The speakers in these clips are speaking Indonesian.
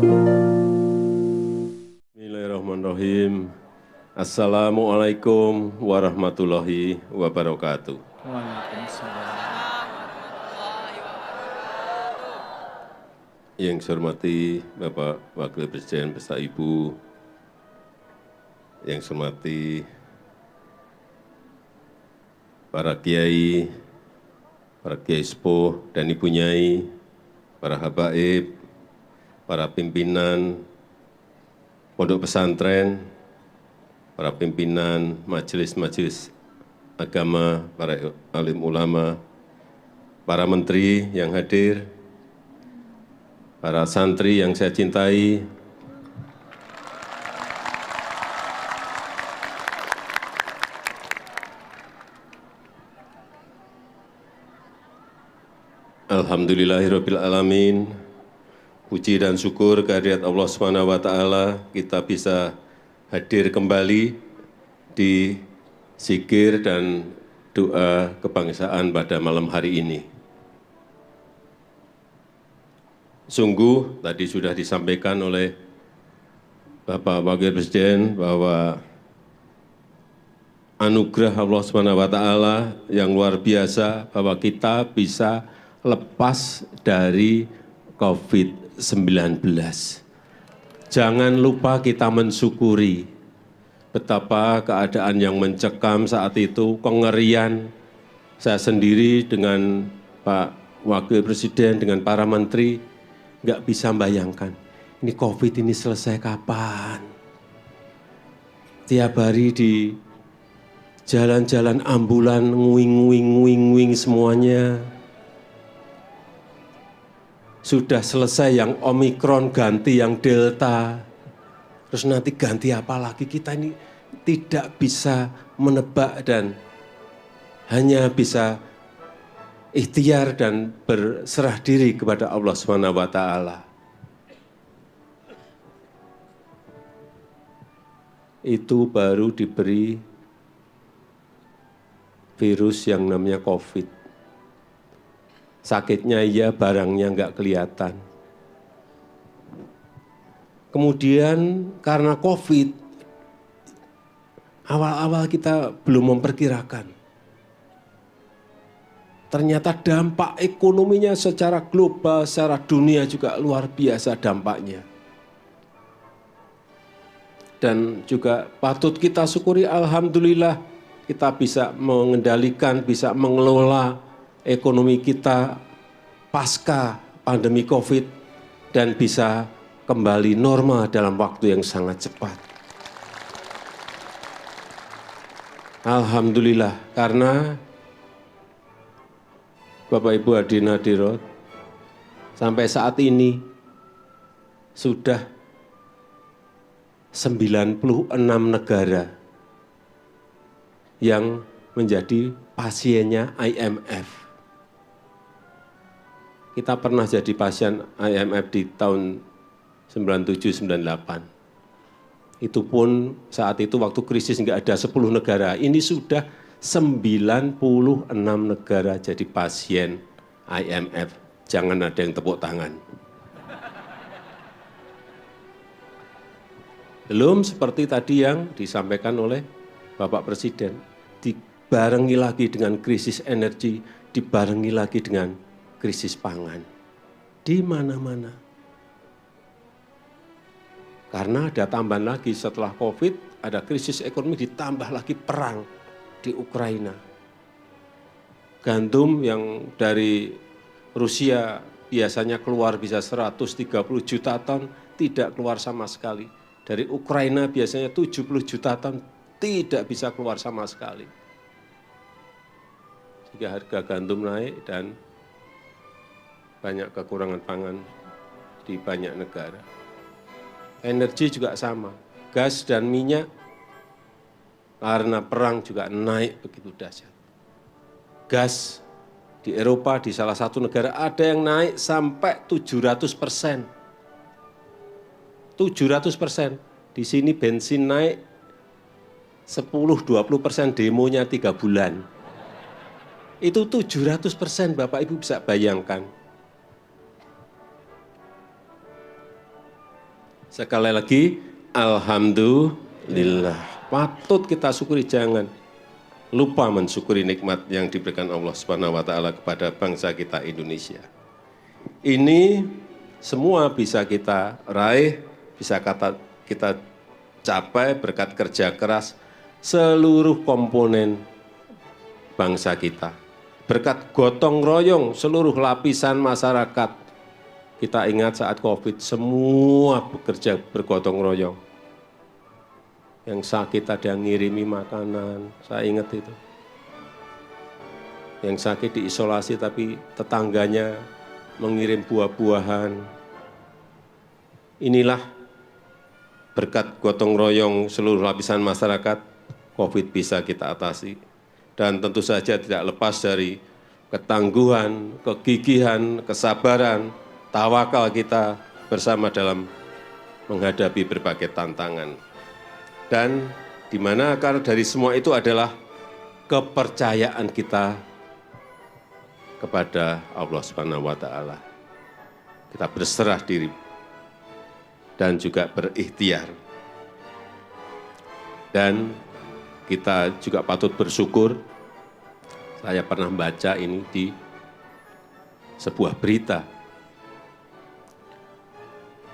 Bismillahirrahmanirrahim. Assalamualaikum warahmatullahi wabarakatuh. Waalaikumsalam. Yang saya hormati Bapak Wakil Presiden beserta Ibu, yang saya hormati para kiai sepuh dan ibu nyai, para habaib, para pimpinan pondok pesantren, para pimpinan majelis-majelis agama, para alim ulama, para menteri yang hadir, para santri yang saya cintai, alhamdulillahirabbil alamin. Puji dan syukur kehadirat Allah SWT, kita bisa hadir kembali di zikir dan doa kebangsaan pada malam hari ini. Sungguh tadi sudah disampaikan oleh Bapak Wakil Presiden bahwa anugerah Allah SWT yang luar biasa bahwa kita bisa lepas dari COVID-19. Jangan lupa kita mensyukuri betapa keadaan yang mencekam saat itu, kengerian. Saya sendiri dengan Pak Wakil Presiden, dengan para menteri, nggak bisa membayangkan, ini COVID ini selesai kapan. Tiap hari di jalan-jalan ambulan, nguing semuanya. Sudah selesai yang Omikron, ganti yang Delta. Terus nanti ganti apa lagi, kita ini tidak bisa menebak dan hanya bisa ikhtiar dan berserah diri kepada Allah SWT. Itu baru diberi virus yang namanya COVID. Sakitnya iya, barangnya enggak kelihatan. Kemudian karena COVID, awal-awal kita belum memperkirakan. Ternyata dampak ekonominya secara global, secara dunia juga luar biasa dampaknya. Dan juga patut kita syukuri, alhamdulillah kita bisa mengendalikan, bisa mengelola ekonomi kita pasca pandemi COVID dan bisa kembali normal dalam waktu yang sangat cepat. Alhamdulillah, karena Bapak Ibu hadirin hadirat, sampai saat ini sudah 96 negara yang menjadi pasiennya IMF. Kita pernah jadi pasien IMF di tahun 97-98. Itu pun saat itu waktu krisis nggak ada 10 negara. Ini sudah 96 negara jadi pasien IMF. Jangan ada yang tepuk tangan. Belum seperti tadi yang disampaikan oleh Bapak Presiden. Dibarengi lagi dengan krisis energi, dibarengi lagi dengan krisis pangan di mana-mana. Karena ada tambahan lagi setelah COVID, ada krisis ekonomi, ditambah lagi perang di Ukraina. Gandum yang dari Rusia biasanya keluar bisa 130 juta ton, tidak keluar sama sekali. Dari Ukraina biasanya 70 juta ton, tidak bisa keluar sama sekali. Sehingga harga gandum naik dan banyak kekurangan pangan di banyak negara. Energi juga sama, gas dan minyak karena perang juga naik begitu dahsyat. Gas di Eropa, di salah satu negara ada yang naik sampai 700%. 700%. Di sini bensin naik 10-20%, demonya 3 bulan. Itu 700%, Bapak Ibu bisa bayangkan. Sekali lagi, alhamdulillah. Patut kita syukuri, jangan lupa mensyukuri nikmat yang diberikan Allah Subhanahu wa taala kepada bangsa kita Indonesia. Ini semua bisa kita raih, bisa kita capai berkat kerja keras seluruh komponen bangsa kita. Berkat gotong royong seluruh lapisan masyarakat. Kita ingat saat COVID, semua bekerja bergotong royong. Yang sakit ada yang ngirimi makanan, saya ingat itu. Yang sakit diisolasi tapi tetangganya mengirim buah-buahan. Inilah berkat gotong royong seluruh lapisan masyarakat, COVID bisa kita atasi. Dan tentu saja tidak lepas dari ketangguhan, kegigihan, kesabaran, tawakal kita bersama dalam menghadapi berbagai tantangan. Dan di mana akar dari semua itu adalah kepercayaan kita kepada Allah Subhanahu wa taala. Kita berserah diri dan juga berikhtiar. Dan kita juga patut bersyukur. Saya pernah baca ini di sebuah berita.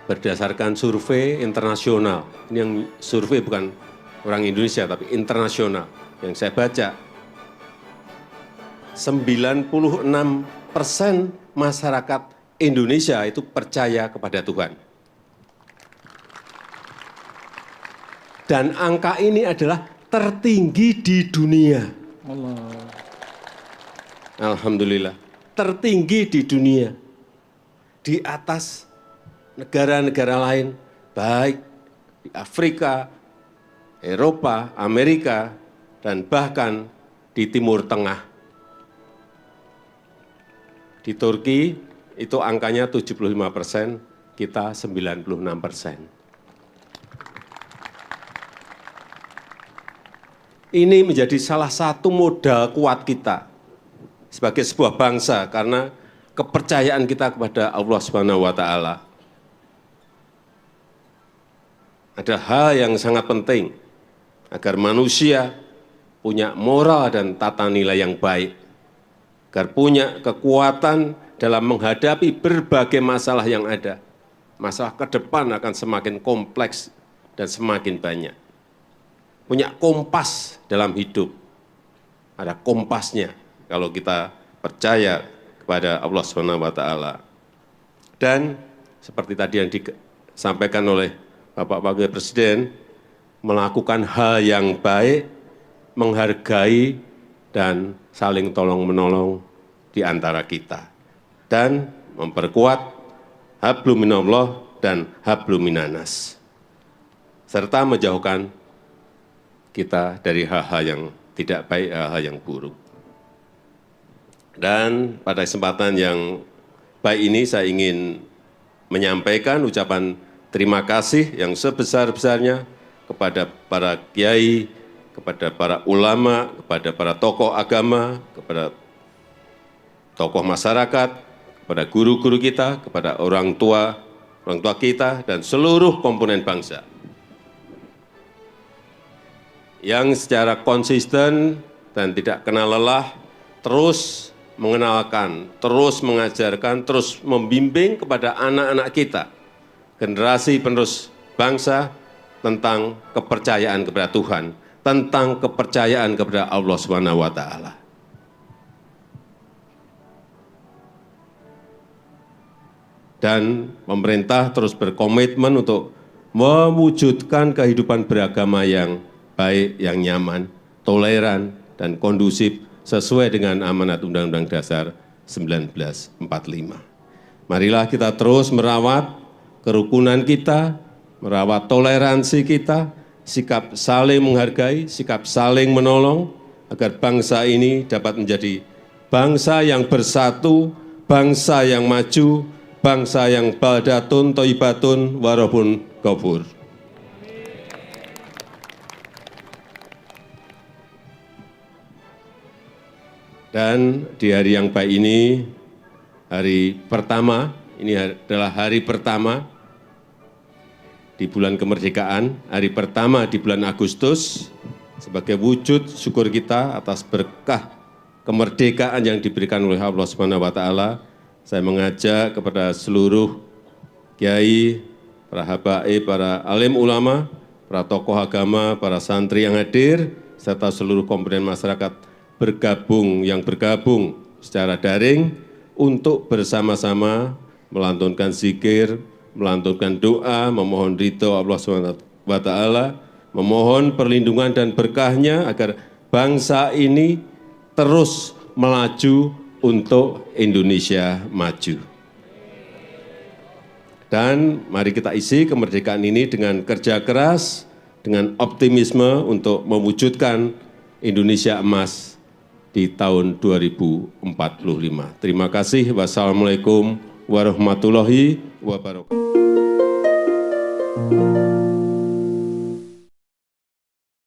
Berdasarkan survei internasional, ini yang survei bukan orang Indonesia tapi internasional, yang saya baca, 96% masyarakat Indonesia itu percaya kepada Tuhan. Dan angka ini adalah tertinggi di dunia. Allah. Alhamdulillah, tertinggi di dunia. Di atas negara-negara lain, baik di Afrika, Eropa, Amerika, dan bahkan di Timur Tengah. Di Turki itu angkanya 75%, kita 96%. Ini menjadi salah satu modal kuat kita sebagai sebuah bangsa karena kepercayaan kita kepada Allah Subhanahu wa taala. Ada hal yang sangat penting agar manusia punya moral dan tata nilai yang baik, agar punya kekuatan dalam menghadapi berbagai masalah yang ada. Masalah ke depan akan semakin kompleks dan semakin banyak. Punya kompas dalam hidup. Ada kompasnya kalau kita percaya kepada Allah Subhanahu wa taala. Dan seperti tadi yang disampaikan oleh Bapak Wakil Presiden, melakukan hal yang baik, menghargai dan saling tolong-menolong di antara kita. Dan memperkuat hablum minallah dan hablum minanas. Serta menjauhkan kita dari hal-hal yang tidak baik, hal-hal yang buruk. Dan pada kesempatan yang baik ini saya ingin menyampaikan ucapan terima kasih yang sebesar-besarnya kepada para kiai, kepada para ulama, kepada para tokoh agama, kepada tokoh masyarakat, kepada guru-guru kita, kepada orang tua kita, dan seluruh komponen bangsa yang secara konsisten dan tidak kenal lelah terus mengenalkan, terus mengajarkan, terus membimbing kepada anak-anak kita, generasi penerus bangsa, tentang kepercayaan kepada Tuhan, tentang kepercayaan kepada Allah Subhanahu wa taala. Dan pemerintah terus berkomitmen untuk mewujudkan kehidupan beragama yang baik, yang nyaman, toleran, dan kondusif sesuai dengan amanat Undang-Undang Dasar 1945. Marilah kita terus merawat kerukunan kita, merawat toleransi kita, sikap saling menghargai, sikap saling menolong, agar bangsa ini dapat menjadi bangsa yang bersatu, bangsa yang maju, bangsa yang baldatun, toibatun, warabun, ghafur. Dan di hari yang baik ini, hari pertama, ini adalah hari pertama di bulan kemerdekaan, hari pertama di bulan Agustus, sebagai wujud syukur kita atas berkah kemerdekaan yang diberikan oleh Allah Subhanahu wa taala, saya mengajak kepada seluruh kiai, para habaib, para alim ulama, para tokoh agama, para santri yang hadir, serta seluruh komponen masyarakat bergabung secara daring untuk bersama-sama melantunkan zikir, melantunkan doa, memohon ridho Allah SWT, memohon perlindungan dan berkahnya agar bangsa ini terus melaju untuk Indonesia maju. Dan mari kita isi kemerdekaan ini dengan kerja keras, dengan optimisme untuk mewujudkan Indonesia emas di tahun 2045. Terima kasih. Wassalamualaikum warahmatullahi wabarakatuh.